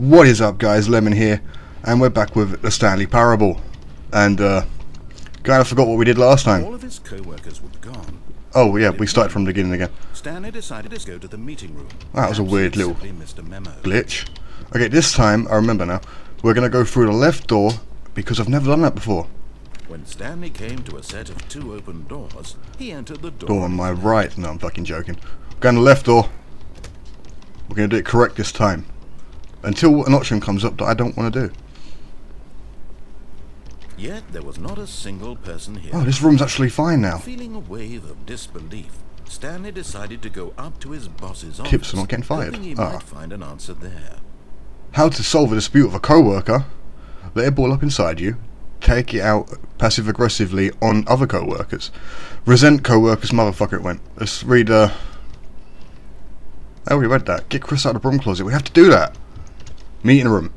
What is up, guys? Lemon here, and we're back with the Stanley Parable. And kind of forgot what we did last time. All of his co-workers were gone. Oh yeah, we started from the beginning again. Stanley decided to go to the meeting room. That was a weird little missed a memo. glitch. Okay, this time I remember now. We're gonna go through the left door because I've never done that before. When Stanley came to a set of 2 open doors, he entered the door Door on my right. No, I'm fucking joking. Going to the left door. We're gonna do it correct this time. Until an option comes up that I don't want to do. Yet there was not a single person here. Oh, this room's actually fine now. Feeling a wave of disbelief, Stanley decided to go up to his boss's office. Tips are not getting fired. Hoping he might find an answer there. How to solve a dispute with a co-worker. Let it ball up inside you. Take it out passive-aggressively on other co-workers. Resent co-workers, motherfucker it went. Let's read, Oh, we read that. Get Chris out of the broom closet. We have to do that. Meeting room.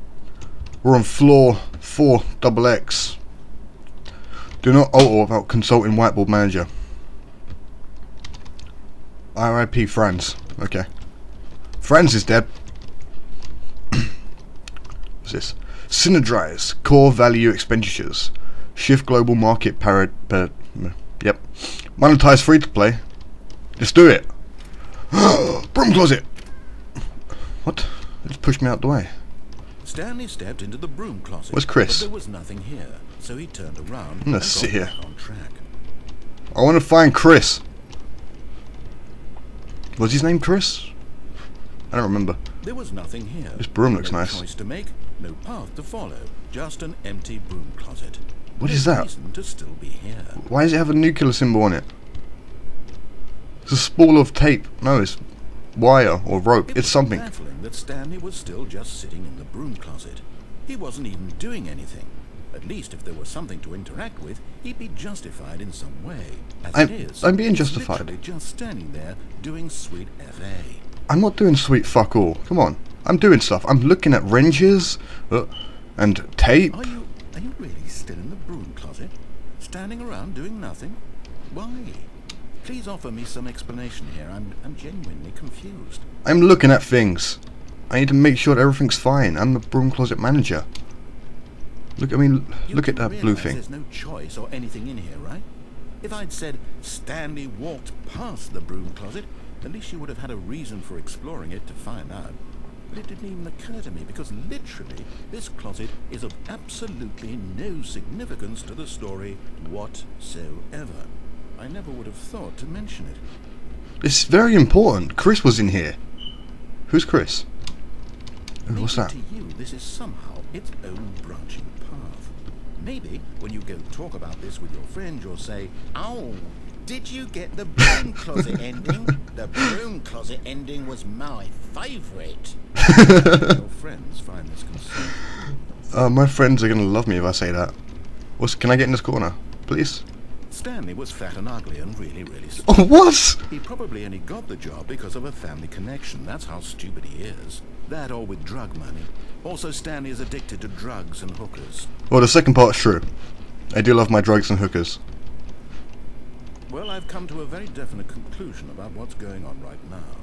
We're on floor 4XX. Do not alter without consulting whiteboard manager. RIP Franz. Okay. Franz is dead. What's this? Synergize core value expenditures. Shift global market yep. Monetize free to play. Let's do it. Broom closet. What? Just pushed me out the way. Stanley stepped into the broom closet. Where's Chris? But there was nothing here, so he turned around I'm gonna and sit got here. back on track. I want to find Chris. Was his name Chris? I don't remember. There was nothing here. This broom looks No nice. choice to make, no path to follow, just an empty broom closet. What No is that? reason to still be here. Why does it have a nuclear symbol on it? It's a spool of tape. No, it's wire or rope. It It's was something. baffling that Stanley was still just sitting in the broom closet. He wasn't even doing anything. At least if there was something to interact with, he'd be justified in some way. As it is, I'm being he's justified. literally just standing there doing sweet FA. I'm not doing sweet fuck all. Come on. I'm doing stuff. I'm looking at wrenches and tape. Are you really still in the broom closet? Standing around doing nothing? Why? Please offer me some explanation here. I'm genuinely confused. I'm looking at things. I need to make sure that everything's fine. I'm the broom closet manager. Look, I mean, look at that blue realise thing. There's no choice or anything in here, right? If I'd said Stanley walked past the broom closet, at least you would have had a reason for exploring it to find out. But it didn't even occur to me because literally this closet is of absolutely no significance to the story whatsoever. I never would have thought to mention it. It's very important. Chris was in here. Who's Chris? Ooh, Maybe what's that? to you this is somehow its own branching path. Maybe when you go talk about this with your friend you'll say, "Oh, did you get the broom closet ending? The broom closet ending was my favourite." Your friends find this concerning. My friends are gonna love me if I say that. Can I get in this corner, please? Stanley was fat and ugly and really stupid. Oh, what? He probably only got the job because of a family connection. That's how stupid he is. That or with drug money. Also, Stanley is addicted to drugs and hookers. Well, the second part's true. I do love my drugs and hookers. Well, I've come to a very definite conclusion about what's going on right now.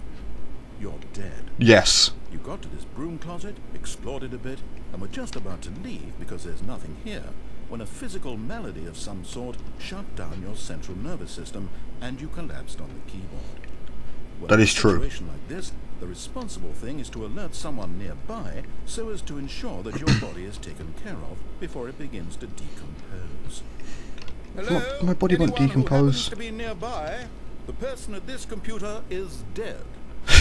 You're dead. Yes. You got to this broom closet, explored it a bit, and were just about to leave because there's nothing here, when a physical malady of some sort shut down your central nervous system and you collapsed on the keyboard. Well, That is true. In a situation like this, the responsible thing is to alert someone nearby so as to ensure that your body is taken care of before it begins to decompose. Hello? My body won't Anyone who decompose. happens to be nearby, the person at this computer is dead.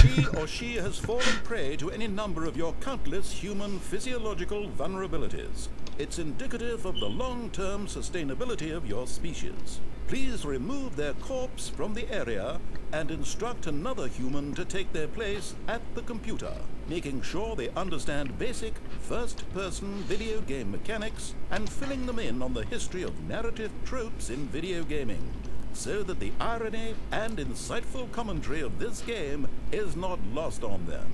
He or she has fallen prey to any number of your countless human physiological vulnerabilities. It's indicative of the long-term sustainability of your species. Please remove their corpse from the area and instruct another human to take their place at the computer, making sure they understand basic first-person video game mechanics and filling them in on the history of narrative tropes in video gaming, so that the irony and insightful commentary of this game is not lost on them.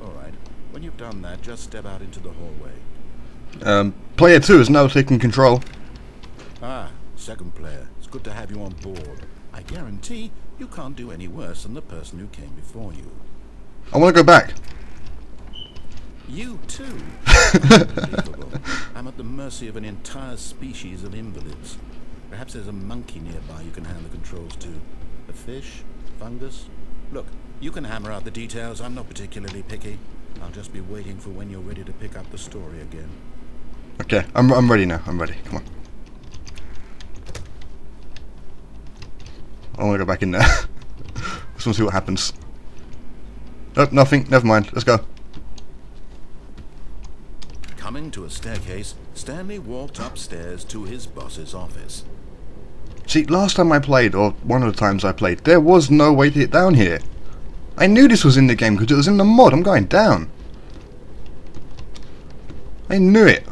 Alright, when you've done that, just step out into the hallway. Player 2 is now taking control. Ah, second player. It's good to have you on board. I guarantee you can't do any worse than the person who came before you. I want to go back. You too? Unbelievable. I'm at the mercy of an entire species of invalids. Perhaps there's a monkey nearby you can hand the controls to. A fish? Fungus? Look, you can hammer out the details. I'm not particularly picky. I'll just be waiting for when you're ready to pick up the story again. Okay, I'm ready now. I'm ready. Come on. I want to go back in there. Just want to see what happens. Oh, nothing. Never mind. Let's go. Coming to a staircase, Stanley walked upstairs to his boss's office. See, last time I played, or one of the times I played, there was no way to get down here. I knew this was in the game because it was in the mod. I'm going down. I knew it.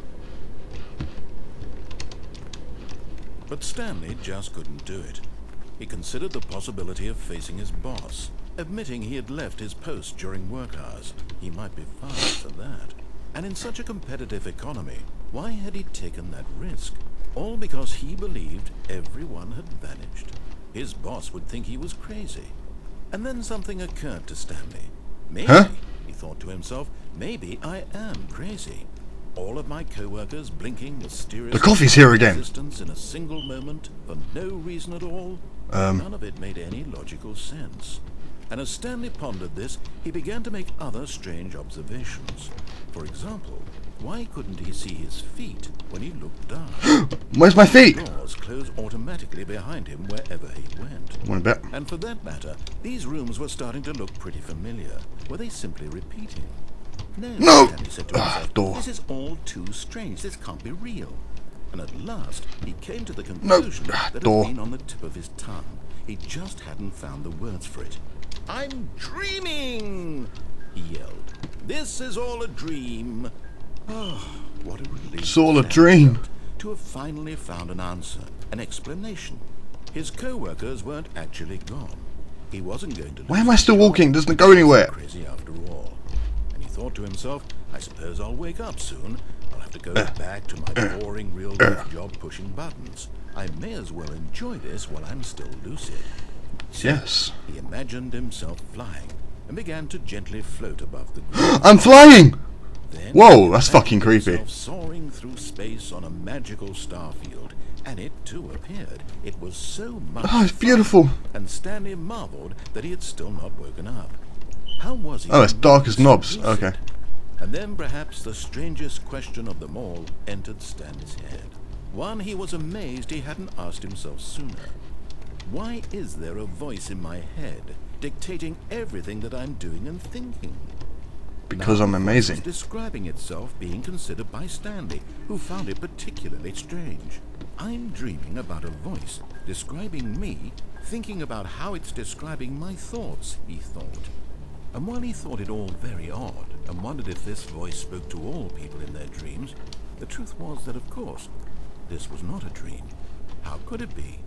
But Stanley just couldn't do it. He considered the possibility of facing his boss, admitting he had left his post during work hours. He might be fired for that. And in such a competitive economy, why had he taken that risk? All because he believed everyone had vanished. His boss would think he was crazy. And then something occurred to Stanley. Maybe, he thought to himself, maybe I am crazy. All of my co-workers blinking mysterious... The coffee's here again. ...existence in a single moment for no reason at all. None of it made any logical sense. And as Stanley pondered this, he began to make other strange observations. For example, why couldn't he see his feet when he looked down? Where's my feet? Doors closed automatically behind him wherever he went. One bit. And for that matter, these rooms were starting to look pretty familiar. Were they simply repeating? No, Stanley said to himself, door. This is all too strange. This can't be real. And at last, he came to the conclusion that door. had been on the tip of his tongue. He just hadn't found the words for it. I'm dreaming! He yelled. This is all a dream. Oh, what a relief. It's all a Stanley dream. felt to have finally found an answer, an explanation. His co-workers weren't actually gone. He wasn't going to... Why am I still walking? It doesn't go anywhere. Crazy after all. And he thought to himself, I suppose I'll wake up soon. I'll have to go back to my boring real-life job pushing buttons. I may as well enjoy this while I'm still lucid. So Yes. he imagined himself flying and began to gently float above the ground. I'm flying! Then Whoa, he that's imagined fucking creepy. himself soaring through space on a magical star field, and it too appeared. It was so much Oh, it's fun, beautiful. and Stanley marveled that he had still not woken up. How was he? Oh, it's dark as so knobs. lucid? Okay. And then perhaps the strangest question of them all entered Stanley's head. One he was amazed he hadn't asked himself sooner. Why is there a voice in my head dictating everything that I'm doing and thinking? Because Now, I'm the voice amazing. was describing itself being considered by Stanley, who found it particularly strange. I'm dreaming about a voice describing me, thinking about how it's describing my thoughts, he thought. And while he thought it all very odd, and wondered if this voice spoke to all people in their dreams, the truth was that, of course, this was not a dream. How could it be?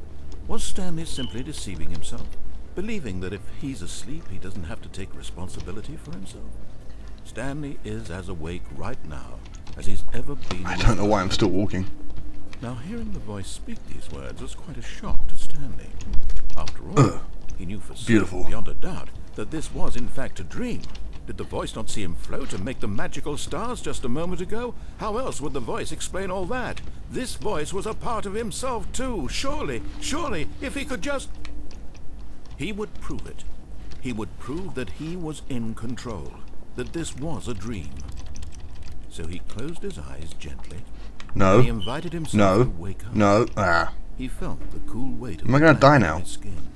Was Stanley simply deceiving himself, believing that if he's asleep he doesn't have to take responsibility for himself? Stanley is as awake right now as he's ever been. I don't know why I'm still walking. Now, hearing the voice speak these words was quite a shock to Stanley. After all, he knew for Beautiful. certain, beyond a doubt, that this was in fact a dream. Did the voice not see him float and make the magical stars just a moment ago? How else would the voice explain all that? This voice was a part of himself too. Surely, if he could just... He would prove it. He would prove that he was in control, that this was a dream. So he closed his eyes gently. No. He invited himself No. to wake up. No. Ah. He felt the cool weight of Am I the gonna die blanket now? on his skin,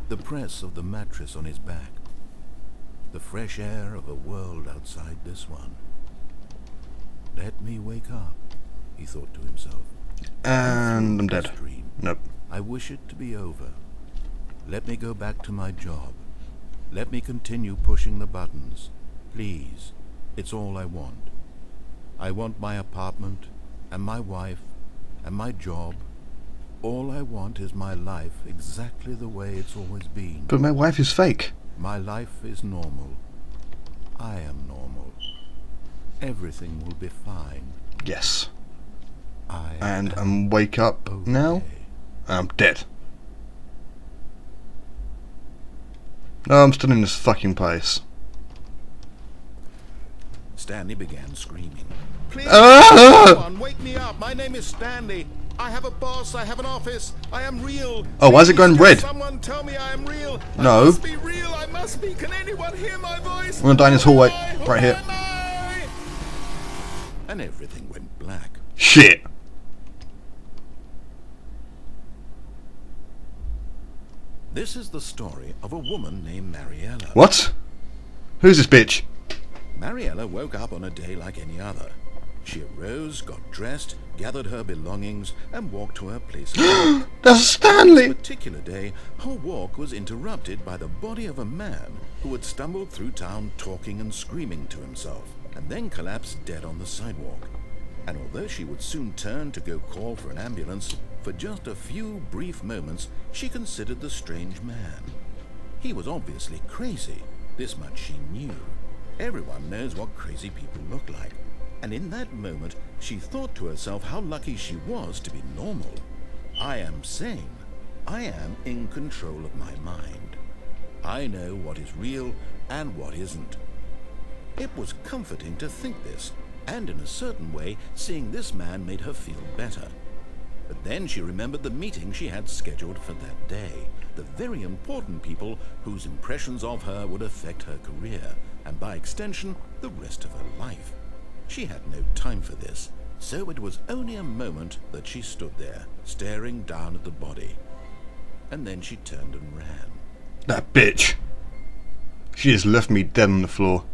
the press of the mattress on his back, the fresh air of a world outside this one. Let me wake up, he thought to himself. And I'm This dead. dream. Nope. I wish it to be over. Let me go back to my job. Let me continue pushing the buttons. Please, it's all I want. I want my apartment, and my wife, and my job. All I want is my life exactly the way it's always been. But my wife is fake. My life is normal. I am normal. Everything will be fine. Yes. I And am wake up okay. now. I'm dead. No, I'm still in this fucking place. Stanley began screaming. Please, Ah! someone, wake me up. My name is Stanley. I have a boss. I have an office. I am real. Oh, why is it Please, going can red? Someone tell me I am real. No. I must be real. I must be. Can anyone hear my voice? We're gonna die in this hallway. Who Right here. am I? And everything went black. Shit. This is the story of a woman named Mariella. What? Who's this bitch? Mariella woke up on a day like any other. She arose, got dressed, gathered her belongings, and walked to her place of work. That's Stanley! This particular day, her walk was interrupted by the body of a man who had stumbled through town talking and screaming to himself, and then collapsed dead on the sidewalk. And although she would soon turn to go call for an ambulance, for just a few brief moments she considered the strange man. He was obviously crazy, this much she knew. Everyone knows what crazy people look like. And in that moment, she thought to herself how lucky she was to be normal. I am sane. I am in control of my mind. I know what is real and what isn't. It was comforting to think this, and in a certain way, seeing this man made her feel better. But then she remembered the meeting she had scheduled for that day, the very important people whose impressions of her would affect her career, and by extension, the rest of her life. She had no time for this, so it was only a moment that she stood there, staring down at the body. And then she turned and ran. That bitch. She just left me dead on the floor.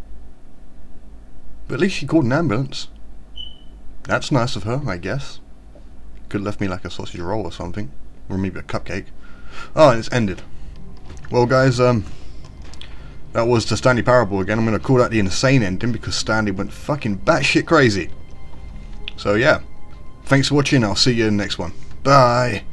But at least she called an ambulance. That's nice of her, I guess. Could have left me like a sausage roll or something. Or maybe a cupcake. Oh, and it's ended. Well guys, that was the Stanley Parable again. I'm going to call that the insane ending because Stanley went fucking batshit crazy. So yeah, thanks for watching. I'll see you in the next one. Bye.